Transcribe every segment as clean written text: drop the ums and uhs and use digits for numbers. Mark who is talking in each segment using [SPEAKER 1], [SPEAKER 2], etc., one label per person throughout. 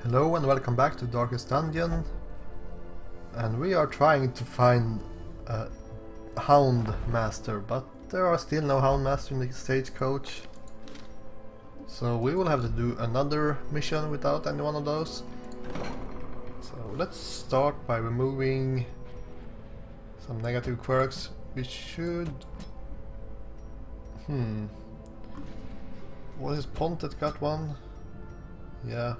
[SPEAKER 1] Hello and welcome back to Darkest Dungeon, and we are trying to find a Hound Master, but there are still no Hound Master in the stagecoach, so we will have to do another mission without any one of those. So let's start by removing some negative quirks. We should... What is Pontet got one? Yeah.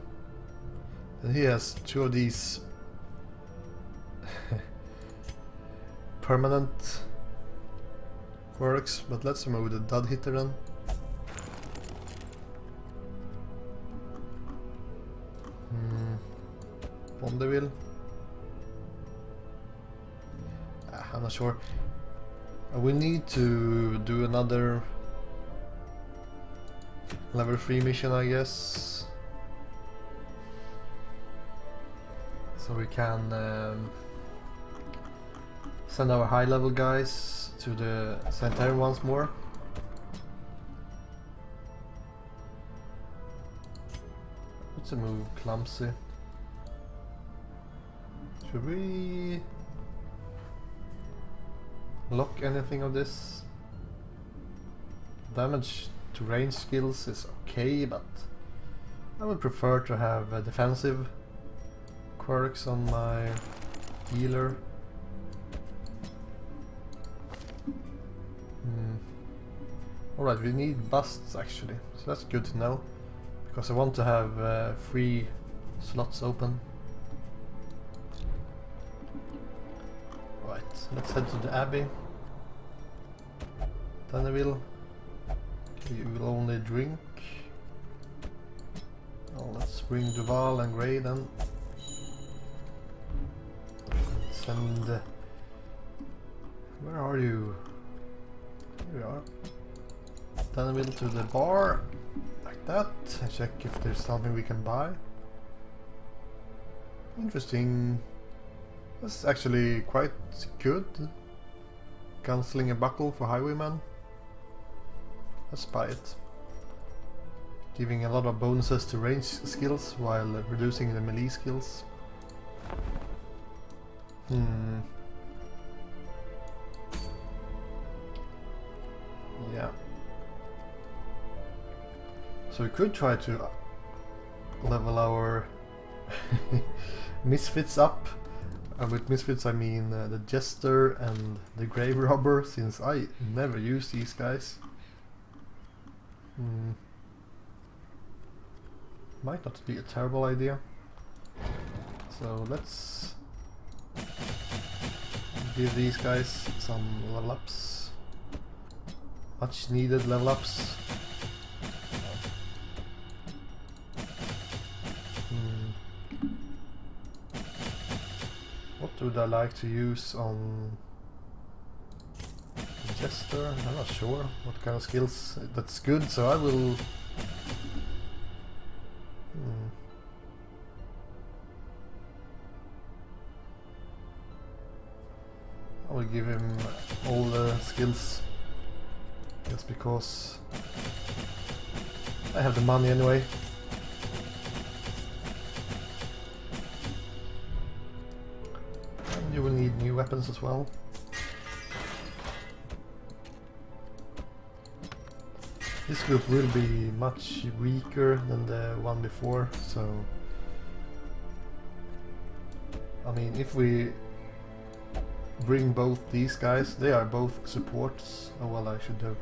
[SPEAKER 1] And he has two of these permanent quirks, but let's remove the dud hitter then. Bondeville. I'm not sure. We need to do another level 3 mission, I guess. So we can send our high level guys to the Sanitarium once more. Let's remove Clumsy. Should we lock anything of this? Damage to range skills is okay, but I would prefer to have a defensive quirks on my healer. Alright, we need busts actually, so that's good to know, because I want to have 3 slots open. Right, let's head to the Abbey. Daneville, you will only drink. Oh, let's bring Duval and Grey then. Send... where are you? Here we are. Daneville to the bar, like that, and check if there's something we can buy. Interesting. That's actually quite good. Gunslinger buckle for highwayman. Let's buy it. Giving a lot of bonuses to range skills while reducing the melee skills. Yeah. So we could try to level our misfits up. With misfits I mean the Jester and the Grave Robber, since I never use these guys. Might not be a terrible idea. So let's give these guys some level ups. Much needed level ups. What would I like to use on Jester? I'm not sure what kind of skills that's good, so I will... I will give him all the skills, just because I have the money anyway. And you will need new weapons as well. This group will be much weaker than the one before, so I mean, if we bring both these guys, they are both supports. Oh well, I should have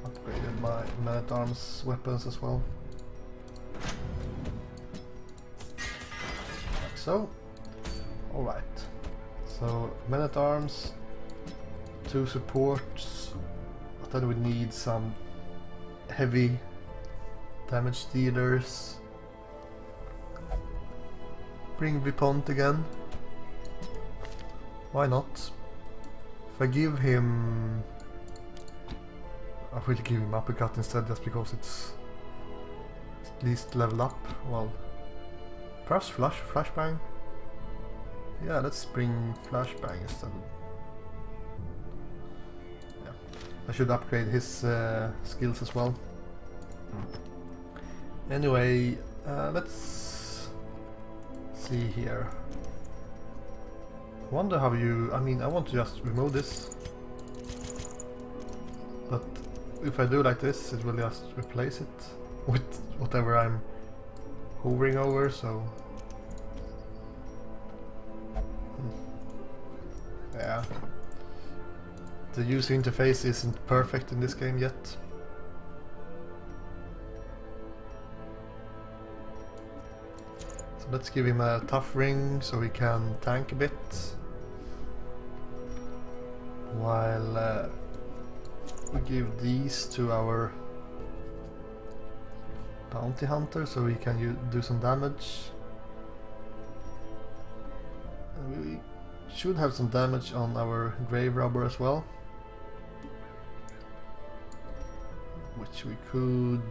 [SPEAKER 1] upgraded my man-at-arms weapons as well. Like so. Alright. So, man-at-arms, 2 supports, but then we need some heavy damage dealers. Bring Vipont again. Why not? If I give him... I will give him uppercut instead, just because it's at least level up. Well, perhaps flashbang? Yeah, let's bring flashbang instead. Yeah, I should upgrade his skills as well. Anyway, let's see here. Wonder how you... I mean, I want to just remove this. But if I do like this, it will just replace it with whatever I'm hovering over, so... Yeah. The user interface isn't perfect in this game yet. So let's give him a tough ring so he can tank a bit. While we give these to our bounty hunter so he can do some damage. And we should have some damage on our grave robber as well, which we could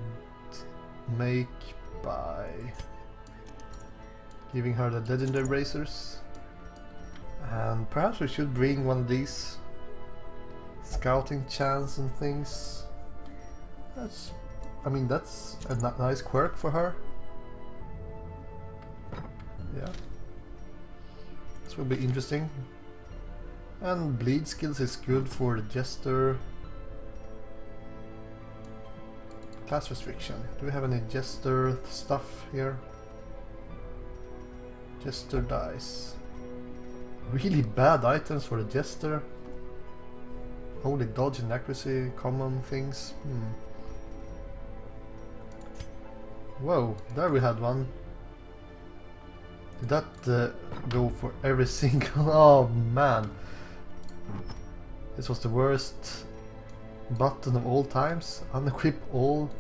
[SPEAKER 1] make by giving her the legendary bracers. And perhaps we should bring one of these scouting chance and things. I mean, that's a nice quirk for her. Yeah. This will be interesting. And bleed skills is good for the jester. Class restriction. Do we have any jester stuff here? Jester dice. Really bad items for the jester. Only dodge and accuracy, common things. Whoa, there we had one. Did that go for every single... Oh man. This was the worst button of all times. Unequip all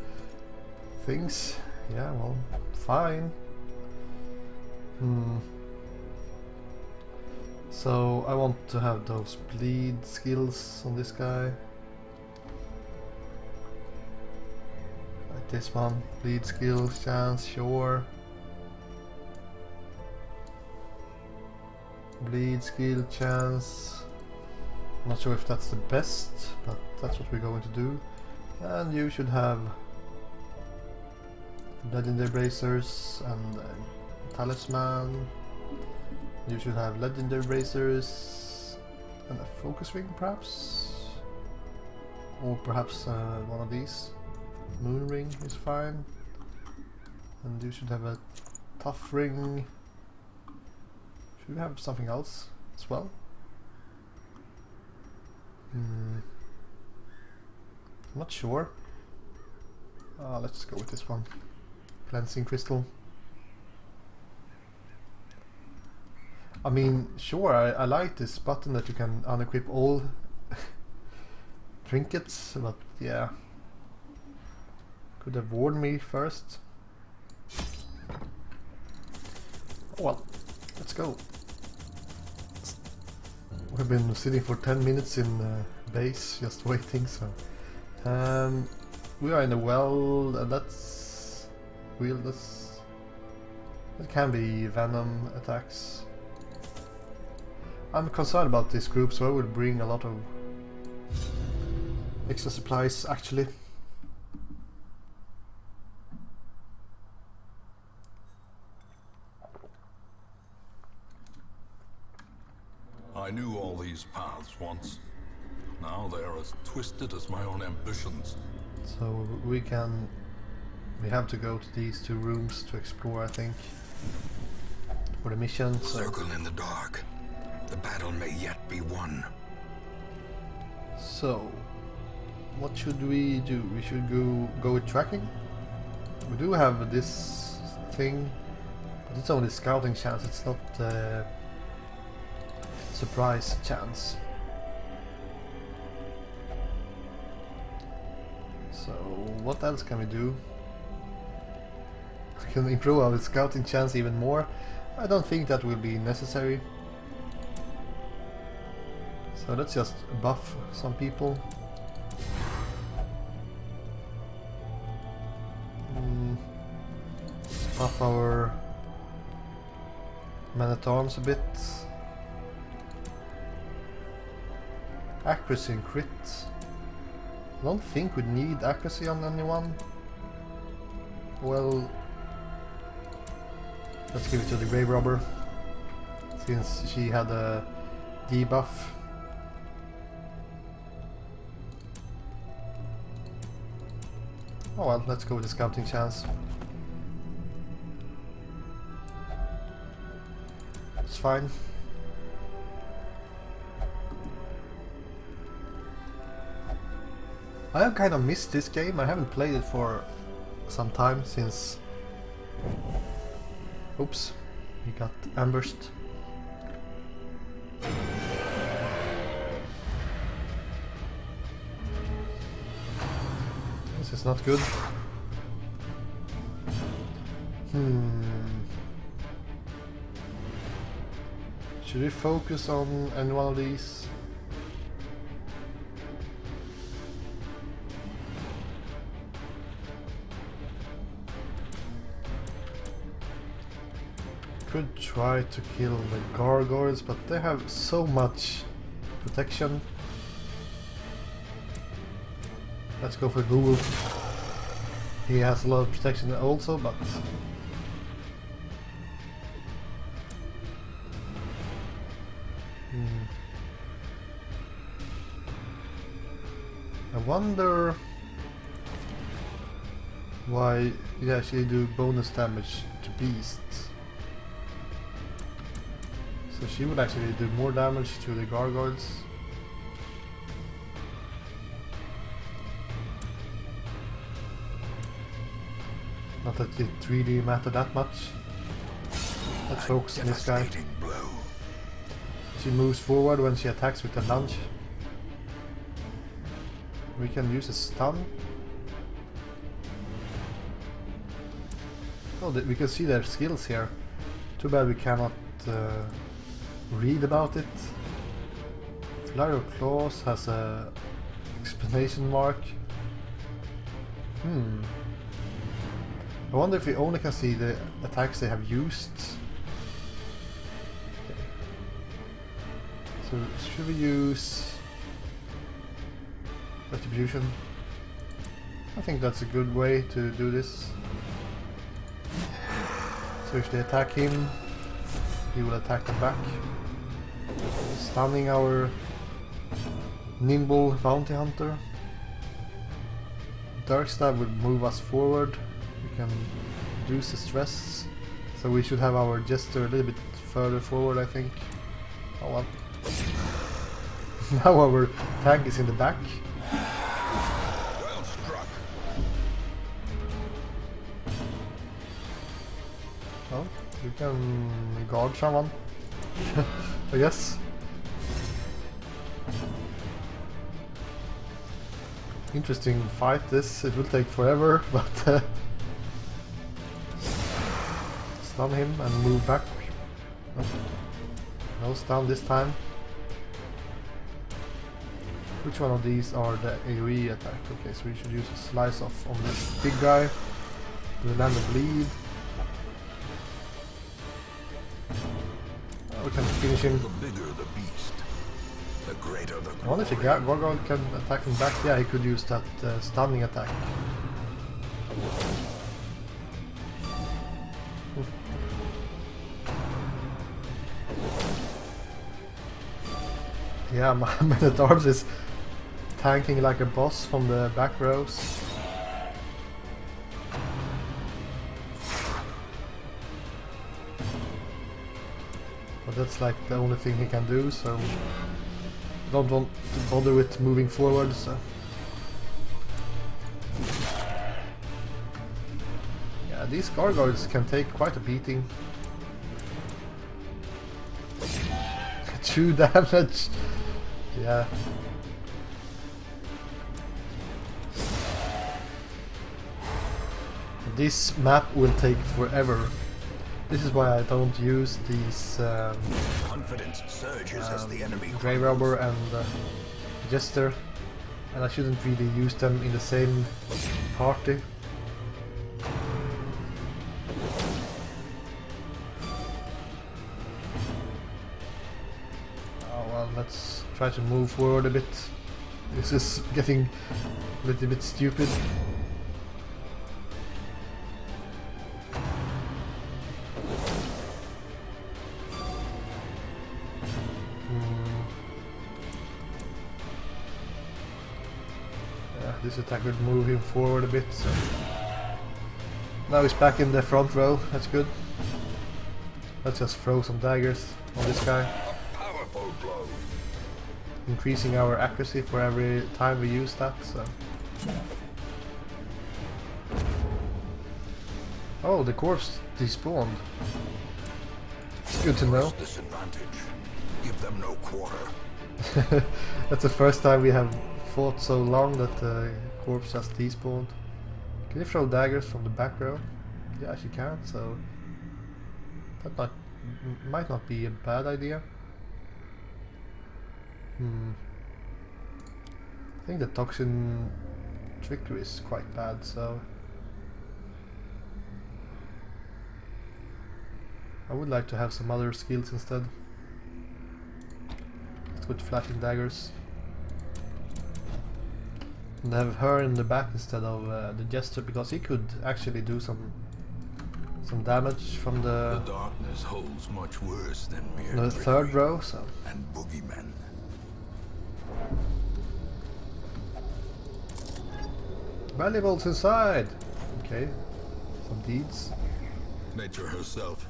[SPEAKER 1] things. Yeah, well, fine. So I want to have those bleed skills on this guy. Like this one. Bleed skills, chance, sure. Bleed skill, chance. I'm not sure if that's the best, but that's what we're going to do. And you should have legendary bracers and talisman. You should have legendary bracers and a focus ring, perhaps, or perhaps one of these. Moon ring is fine, and you should have a tough ring. Should we have something else as well? I'm not sure. Let's go with this one. Cleansing crystal. I mean, sure, I like this button that you can unequip all trinkets, but yeah. Could have warned me first. Well, let's go. We've been sitting for 10 minutes in base, just waiting, so... we are in a well, and that's... wieldless. It can be venom attacks. I'm concerned about this group, so I will bring a lot of extra supplies, actually.
[SPEAKER 2] I knew all these paths once. Now they are as twisted as my own ambitions.
[SPEAKER 1] So we have to go to these two rooms to explore, I think, for the mission. So.
[SPEAKER 3] Circle in the dark. The battle may yet be won.
[SPEAKER 1] So, what should we do? We should go with tracking. We do have this thing, but it's only scouting chance. It's not surprise chance. So, what else can we do? We can improve our scouting chance even more. I don't think that will be necessary. So let's just buff some people. Buff our man-at-arms a bit. Accuracy and crit. I don't think we need accuracy on anyone. Well, Let's give it to the Grave Robber, since she had a debuff. Oh well, let's go with the scouting chance. It's fine. I have kind of missed this game. I haven't played it for some time since... Oops, he got ambushed. This is not good. Should we focus on any one of these? Could try to kill the gargoyles, but they have so much protection. Let's go for Google. He has a lot of protection also, but I wonder why you actually do bonus damage to beasts. So she would actually do more damage to the gargoyles. Not that it really mattered that much. Let's focus on this guy. She moves forward when she attacks with a lunge. We can use a stun. Oh, we can see their skills here. Too bad we cannot read about it. Flurry of Claws has a explanation mark. I wonder if we only can see the attacks they have used. Okay. So should we use Retribution? I think that's a good way to do this. So if they attack him, he will attack them back. Stunning our nimble bounty hunter. Darkstab would move us forward. We can reduce the stress. So we should have our Jester a little bit further forward, I think. Oh well. Now our tank is in the back.
[SPEAKER 3] Well struck.
[SPEAKER 1] Well, you can guard someone. I guess. Interesting fight this. It will take forever, but stun him and move back. Nope. No stun this time. Which one of these are the AoE attack? Okay, so we should use a slice off on this big guy. We land a bleed. We can finish him.
[SPEAKER 3] The bigger the beast, the greater the
[SPEAKER 1] I wonder if the gargoyle can attack him back. Yeah, he could use that stunning attack. Yeah, my Man-at-Arms is tanking like a boss from the back rows. But that's like the only thing he can do, so I don't want to bother with moving forward, so... Yeah, these gargoyles can take quite a beating. 2 damage! Yeah. This map will take forever. This is why I don't use these
[SPEAKER 3] confidence surges as the enemy
[SPEAKER 1] Grave Robber and Jester, and I shouldn't really use them in the same party. Oh well, let's try to move forward a bit. This is getting a little bit stupid. This attack would move him forward a bit, so... Now he's back in the front row, that's good. Let's just throw some daggers on this guy.
[SPEAKER 3] A powerful blow.
[SPEAKER 1] Increasing our accuracy for every time we use that, so... Oh, the corpse despawned. It's good to know.
[SPEAKER 3] First disadvantage. Give them no quarter.
[SPEAKER 1] That's the first time we have fought so long that the corpse just despawned. Can you throw daggers from the back row? Yeah, she can, so... That might not be a bad idea. I think the toxin trickery is quite bad, so... I would like to have some other skills instead. Let's go to flashing daggers. And have her in the back instead of the jester, because he could actually do some damage from
[SPEAKER 3] The
[SPEAKER 1] the
[SPEAKER 3] darkness holds much worse than mere
[SPEAKER 1] third
[SPEAKER 3] trickery
[SPEAKER 1] row, so...
[SPEAKER 3] and boogeymen.
[SPEAKER 1] Valuables inside! Okay, some deeds.
[SPEAKER 3] Nature herself,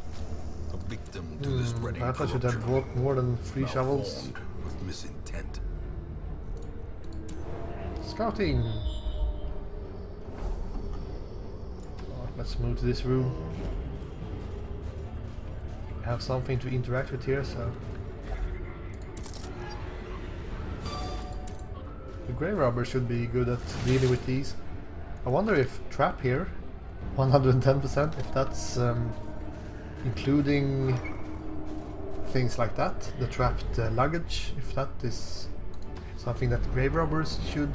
[SPEAKER 3] a victim to the spreading
[SPEAKER 1] Perhaps I should have
[SPEAKER 3] corruption,
[SPEAKER 1] bought more than 3 shovels.
[SPEAKER 3] malformed with misintent.
[SPEAKER 1] Scouting! Let's move to this room. We have something to interact with here, so... The Grave Robber should be good at dealing with these. I wonder if trap here, 110%, if that's including things like that, the trapped luggage, if that is something that Grave Robbers should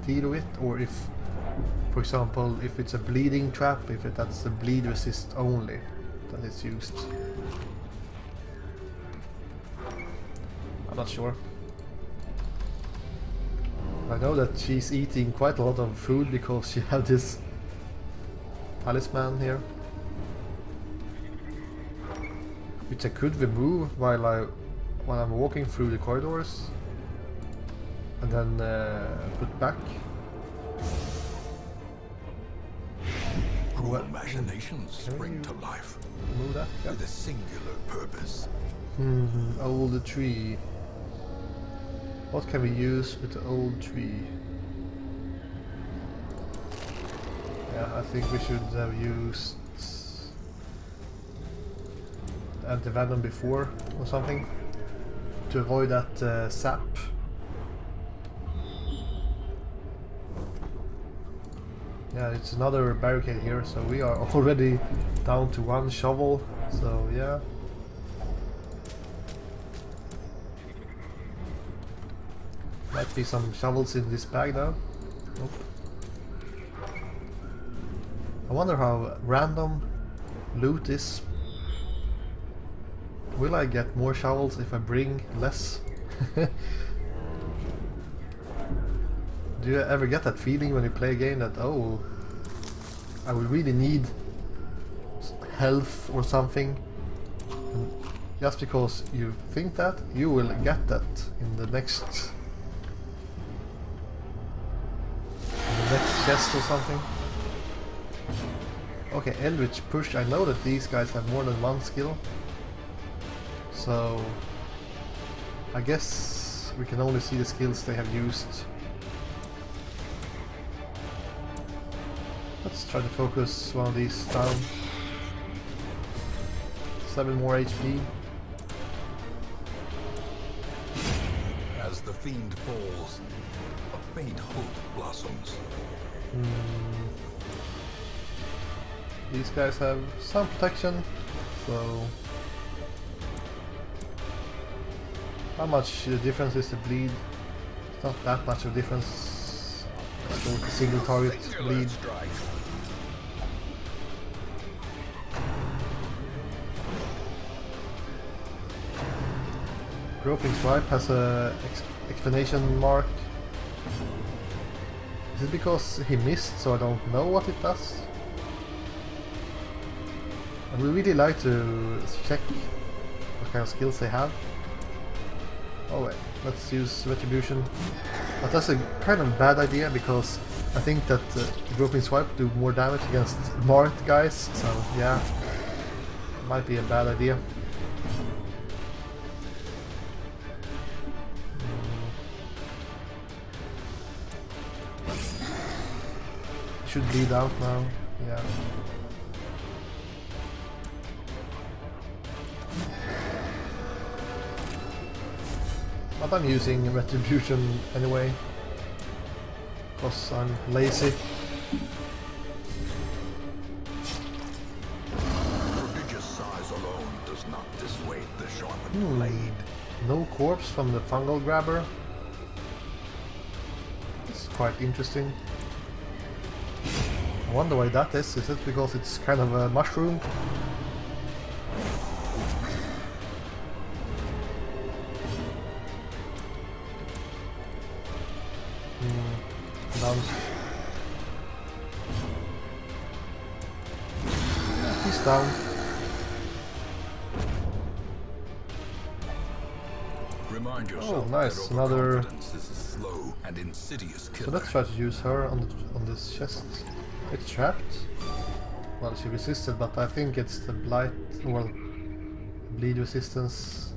[SPEAKER 1] deal with, or if, for example, if it's a bleeding trap, if that's a bleed resist only that is used. I'm not sure. I know that she's eating quite a lot of food because she had this talisman here, which I could remove when I'm walking through the corridors, and then put back.
[SPEAKER 3] Cruel machinations spring to life
[SPEAKER 1] Move that. Yeah.
[SPEAKER 3] with a singular purpose.
[SPEAKER 1] Old tree. What can we use with the old tree? Yeah, I think we should have used anti-venom before or something to avoid that sap. Yeah, it's another barricade here, so we are already down to 1 shovel, so yeah. Might be some shovels in this bag though. Nope. I wonder how random loot is. Will I get more shovels if I bring less? Do you ever get that feeling when you play a game that, oh, I will really need health or something? And just because you think that, you will get that in the next chest or something. Okay, Eldritch Push. I know that these guys have more than 1 skill, so I guess we can only see the skills they have used. Let's try to focus one of these down. 7 more HP.
[SPEAKER 3] As the fiend falls, a faint hope blossoms.
[SPEAKER 1] These guys have some protection, so... How much the difference is the bleed? It's not that much of a difference. Let's go with the single target bleed. Groping Swipe has a explanation mark. Is it because he missed, so I don't know what it does? I would really like to check what kind of skills they have. Oh wait, let's use Retribution. But that's a kind of bad idea because I think that grouping swipe do more damage against marked guys, so yeah, might be a bad idea. Should bleed out now, yeah. But I'm using Retribution anyway, because I'm lazy.
[SPEAKER 3] Prodigious size alone does not dissuade the sharpened blade.
[SPEAKER 1] No corpse from the fungal grabber. It's quite interesting. I wonder why that is. Is it because it's kind of a mushroom? Down. He's down.
[SPEAKER 2] Remind yourself
[SPEAKER 1] nice,
[SPEAKER 2] that
[SPEAKER 1] another-
[SPEAKER 2] overconfidence is a slow and insidious killer.
[SPEAKER 1] So let's try to use her on this chest. It's trapped. Well, she resisted, but I think it's the blight, well, bleed resistance.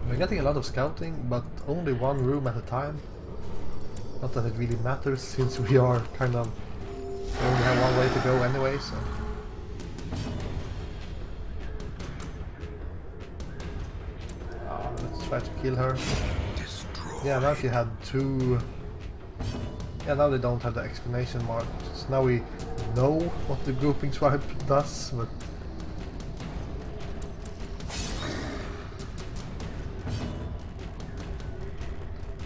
[SPEAKER 1] We're getting a lot of scouting, but only one room at a time. Not that it really matters, since we are kind of we only have one way to go anyway, so. Let's try to kill her. Yeah, now she had two. Yeah, now they don't have the exclamation mark. So now we know what the grouping swipe does, but.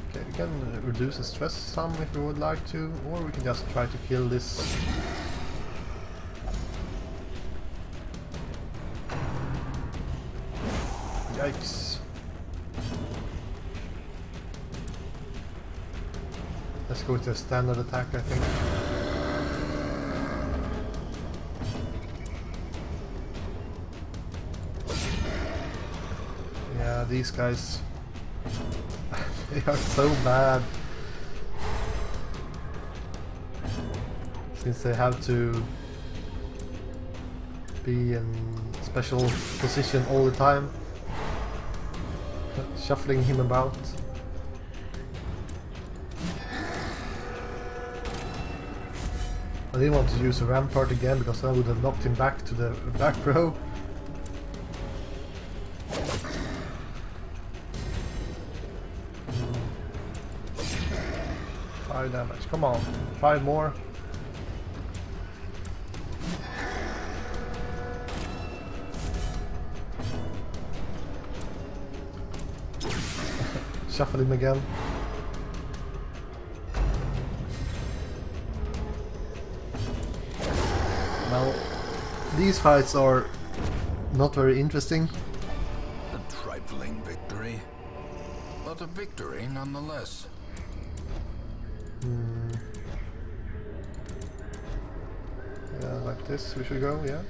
[SPEAKER 1] Okay, we can reduce the stress some if we would like to, or we can just try to kill this. Yikes. Let's go with a standard attack, I think. Yeah, these guys, they are so bad. Since they have to be in special position all the time, shuffling him about. I didn't want to use a rampart again because I would have knocked him back to the back row. 5 damage, come on, 5 more. Shuffle him again. Well, these fights are not very interesting.
[SPEAKER 3] A trifling victory, but a victory nonetheless.
[SPEAKER 1] Yeah, like this we should go, yeah.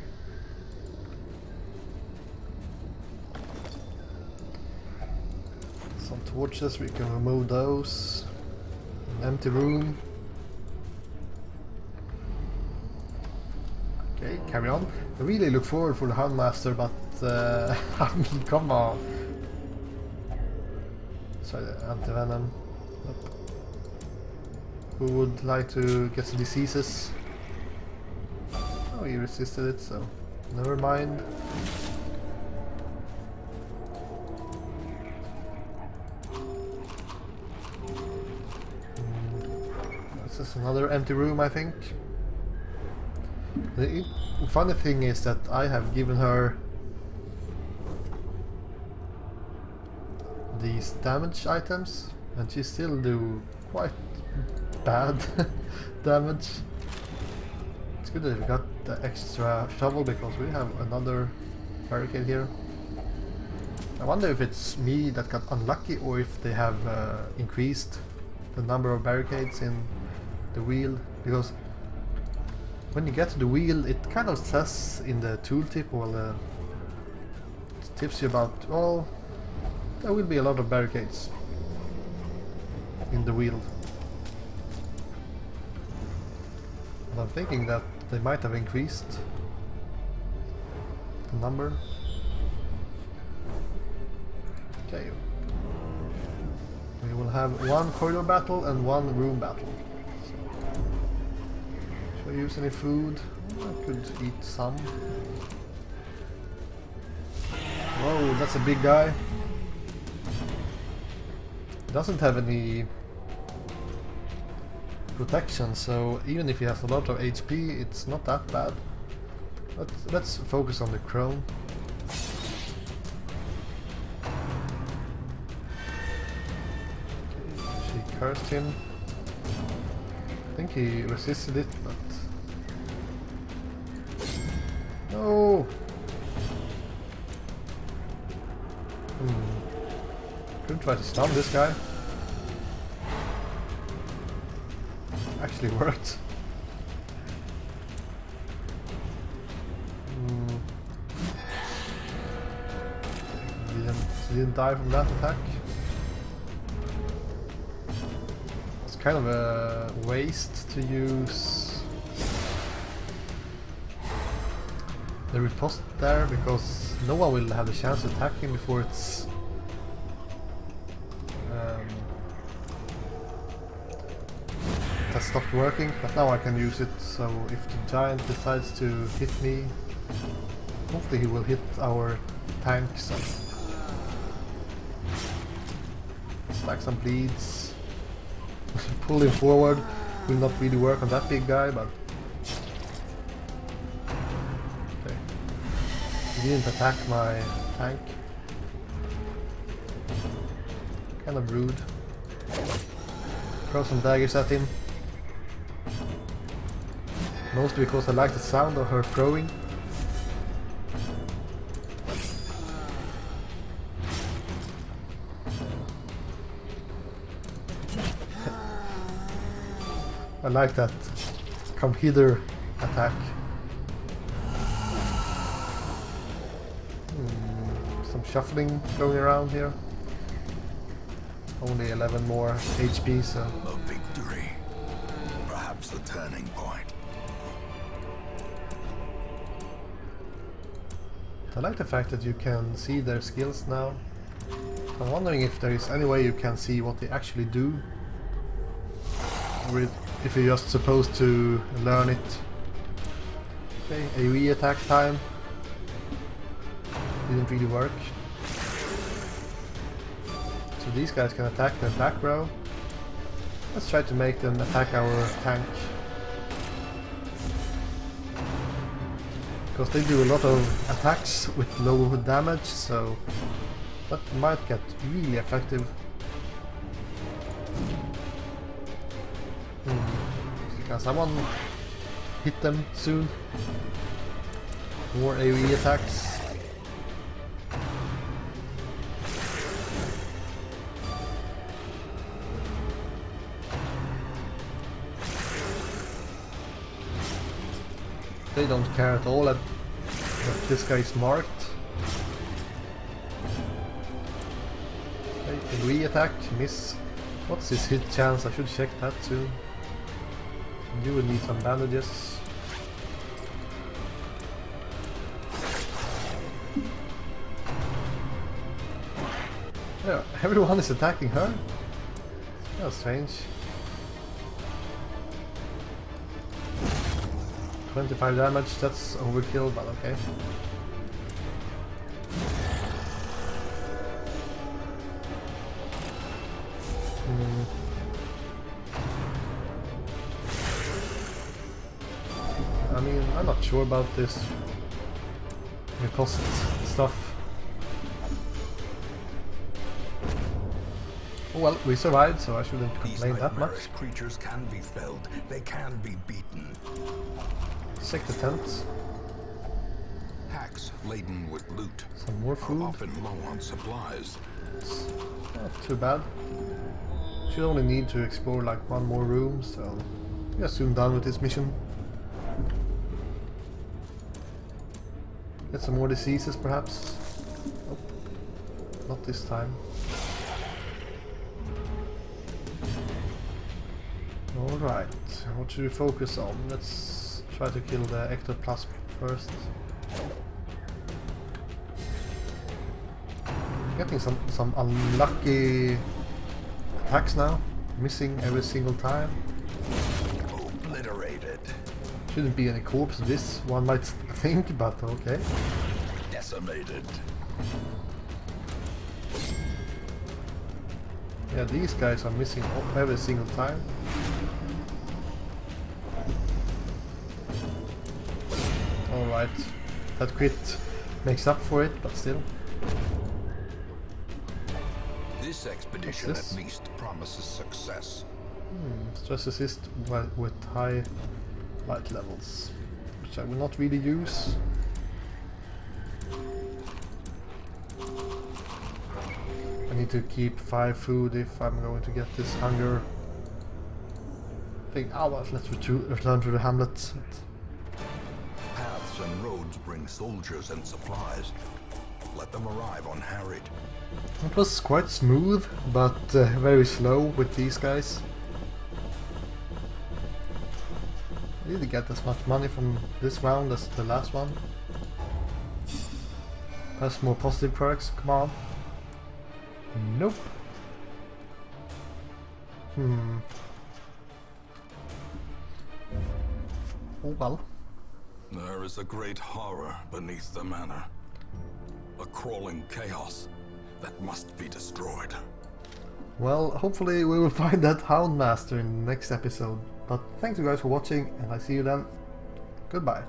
[SPEAKER 1] Some torches, we can remove those. An empty room. Okay, carry on. I really look forward for the Houndmaster, but I mean, come on. Sorry, the anti-venom. Nope. Who would like to get some diseases? Oh, he resisted it, so never mind. This is another empty room, I think. The funny thing is that I have given her these damage items, and she still do quite bad damage. It's good that we got the extra shovel because we have another barricade here. I wonder if it's me that got unlucky or if they have increased the number of barricades in the wheel, because when you get to the wheel it kind of says in the tooltip or the tipsy about, well, there will be a lot of barricades in the Weald. And I'm thinking that they might have increased the number. Okay. We will have one corridor battle and one room battle. Should I use any food? I could eat some. Whoa, that's a big guy. Doesn't have any protection, so even if he has a lot of HP, it's not that bad. But let's focus on the crone. She cursed him. I think he resisted it, but... No! Could try to stun this guy. Actually worked. Didn't die from that attack. It's kind of a waste to use the riposte there, because no one will have the chance to attack him before it's has stopped working. But now I can use it, so if the giant decides to hit me, hopefully he will hit our tank. So stack some bleeds. Pull him forward will not really work on that big guy, but okay. He didn't attack my tank. Kind of rude. Throw some daggers at him. Mostly because I like the sound of her throwing. I like that come hither attack. Some shuffling going around here. Only 11 more HP, so...
[SPEAKER 3] A victory. Perhaps the turning point.
[SPEAKER 1] I like the fact that you can see their skills now. I'm wondering if there is any way you can see what they actually do. Or if you're just supposed to learn it. Okay, AoE attack time. Didn't really work. So these guys can attack the back row. Let's try to make them attack our tank. Because they do a lot of attacks with low damage, so that might get really effective. Can someone hit them soon? More AoE attacks. They don't care at all that this guy is marked. Okay, AoE attack, miss. What's his hit chance? I should check that soon. You will need some bandages. Yeah, everyone is attacking her? That's strange. 25 damage, that's overkill, but okay. I mean, I'm not sure about this riposte stuff. Oh well, we survived, so I shouldn't complain that much.
[SPEAKER 3] These creatures can be felled. They can be beaten.
[SPEAKER 1] Check the tent.
[SPEAKER 3] Hacks laden with loot
[SPEAKER 1] Some more
[SPEAKER 3] are
[SPEAKER 1] food.
[SPEAKER 3] often low on supplies.
[SPEAKER 1] Not too bad. Should only need to explore like one more room, so we are soon done with this mission. Get some more diseases perhaps. not this time. Alright, what should we focus on? Let's try to kill the ectoplasm first. Getting some unlucky attacks now, missing every single time.
[SPEAKER 3] Obliterated.
[SPEAKER 1] Shouldn't be any corpse this, one might think, but okay.
[SPEAKER 3] Decimated.
[SPEAKER 1] Yeah, these guys are missing every single time. Alright, that crit makes up for it, but still.
[SPEAKER 3] This expedition
[SPEAKER 1] What's this?
[SPEAKER 3] at least promises success.
[SPEAKER 1] Stress resist with high light levels, which I will not really use. I need to keep 5 food if I'm going to get this hunger thing. Oh well, let's return to the hamlet.
[SPEAKER 3] Paths and roads bring soldiers and supplies. Let them arrive unharried.
[SPEAKER 1] It was quite smooth, but very slow with these guys. I didn't get as much money from this round as the last one. Has more positive perks, come on. Nope. Oh well.
[SPEAKER 2] There is a great horror beneath the manor. A crawling chaos that must be destroyed.
[SPEAKER 1] Well, hopefully we will find that Houndmaster in the next episode. But thanks you guys for watching, and I see you then. Goodbye.